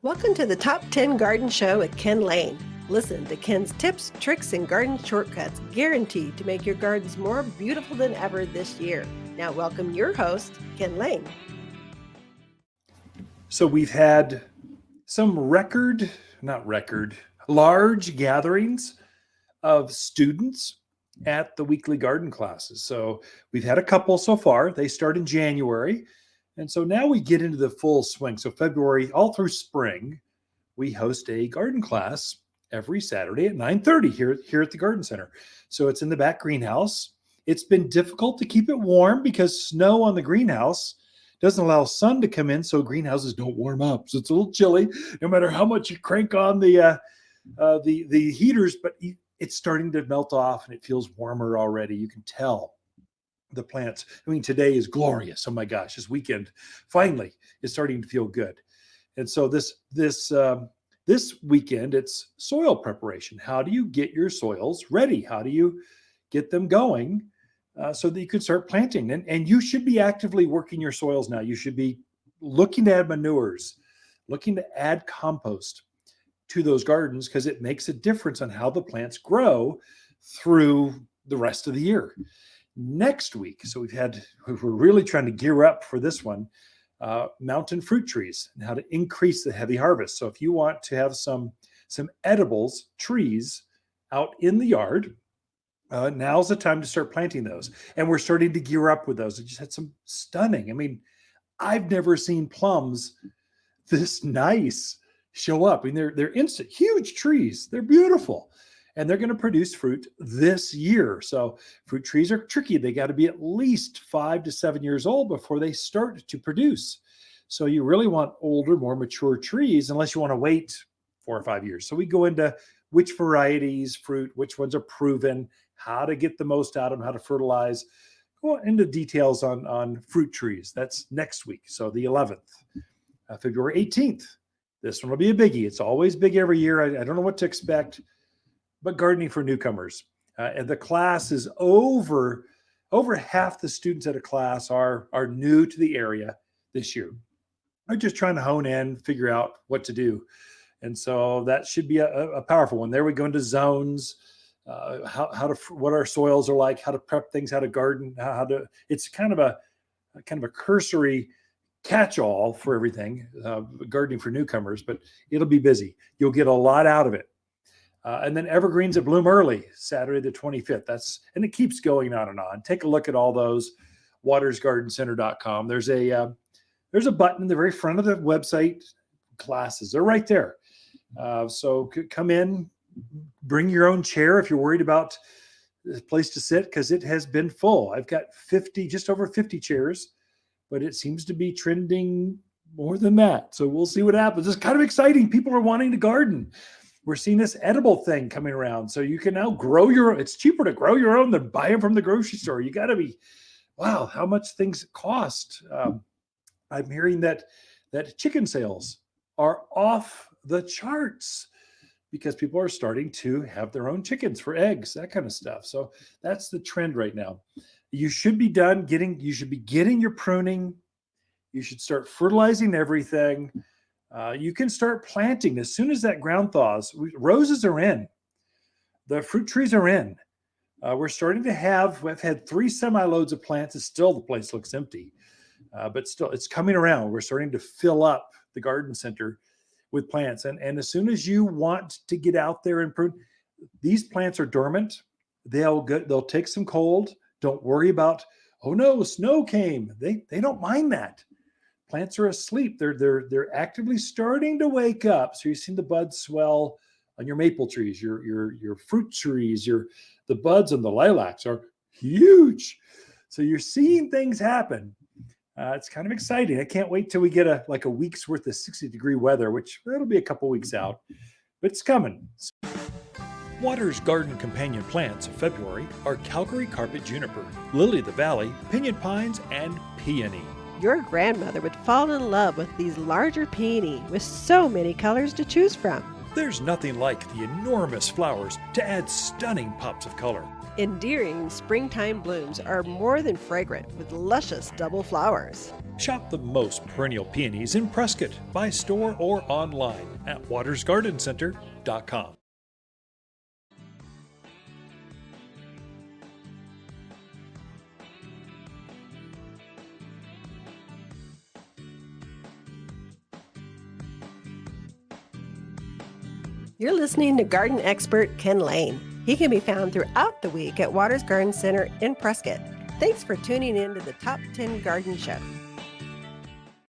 Welcome to the Top 10 Garden Show with Ken Lain. Listen to Ken's tips, tricks, and garden shortcuts guaranteed to make your gardens more beautiful than ever this year. Now welcome your host, Ken Lain. So we've had some large gatherings of students at the weekly garden classes. So we've had a couple so far. They start in January. And so now we get into the full swing. So February, all through spring, we host a garden class every Saturday at 9:30 here at the garden center. So it's in the back greenhouse. It's been difficult to keep it warm because snow on the greenhouse doesn't allow sun to come in, so greenhouses don't warm up. So it's a little chilly, no matter how much you crank on the heaters, but it's starting to melt off and it feels warmer already. You can tell. The plants. I mean, today is glorious. Oh my gosh, this weekend finally is starting to feel good. And so this weekend, it's soil preparation. How do you get your soils ready? How do you get them going so that you can start planting? And you should be actively working your soils now. You should be looking to add manures, looking to add compost to those gardens because it makes a difference on how the plants grow through the rest of the year. Next week, so we're really trying to gear up for this one, mountain fruit trees and how to increase the heavy harvest. So if you want to have some edibles trees out in the yard, now's the time to start planting those. And we're starting to gear up with those. I just had some stunning. I mean, I've never seen plums this nice show up. I mean, they're instant, huge trees. They're beautiful. And they're going to produce fruit this year. So fruit trees are tricky. They got to be at least 5 to 7 years old before they start to produce. So you really want older, more mature trees, unless you want to wait 4 or 5 years. So we go into which varieties, fruit, which ones are proven, how to get the most out of them, how to fertilize. Go into details on fruit trees. That's next week. So the 11th, February 18th. This one will be a biggie. It's always big every year. I don't know what to expect. But gardening for newcomers. And the class is over half the students at a class are new to the area this year. They're just trying to hone in, figure out what to do. And so that should be a powerful one. There we go into zones, what our soils are like, how to prep things, how to garden, it's kind of a cursory catch-all for everything, gardening for newcomers, but it'll be busy. You'll get a lot out of it. And then Evergreens that bloom early, Saturday the 25th. And it keeps going on and on. Take a look at all those, watersgardencenter.com. There's a button in the very front of the website, classes. They're right there. So come in, bring your own chair if you're worried about a place to sit, because it has been full. I've got just over 50 chairs, but it seems to be trending more than that. So we'll see what happens. It's kind of exciting. People are wanting to garden. We're seeing this edible thing coming around. So you can now grow your own. It's cheaper to grow your own than buy them from the grocery store. You got to be, wow, how much things cost. I'm hearing that chicken sales are off the charts because people are starting to have their own chickens for eggs, that kind of stuff. So that's the trend right now. You should be getting your pruning. You should start fertilizing everything. You can start planting as soon as that ground thaws. Roses are in. The fruit trees are in. We've had 3 semi-loads of plants. The place looks empty, but still it's coming around. We're starting to fill up the garden center with plants. And as soon as you want to get out there and prune, these plants are dormant. They'll take some cold. Don't worry about, oh no, snow came. They don't mind that. Plants are asleep. They're actively starting to wake up. So you've seen the buds swell on your maple trees, your fruit trees, the buds on the lilacs are huge. So you're seeing things happen. It's kind of exciting. I can't wait till we get a week's worth of 60-degree weather, which that'll be a couple weeks out, but it's coming. Water's garden companion plants of February are Calgary carpet juniper, lily of the valley, pinyon pines, and peony. Your grandmother would fall in love with these larger peony with so many colors to choose from. There's nothing like the enormous flowers to add stunning pops of color. Endearing springtime blooms are more than fragrant with luscious double flowers. Shop the most perennial peonies in Prescott by store or online at watersgardencenter.com. You're listening to garden expert Ken Lain. He can be found throughout the week at Waters Garden Center in Prescott. Thanks for tuning in to the Top 10 Garden Show.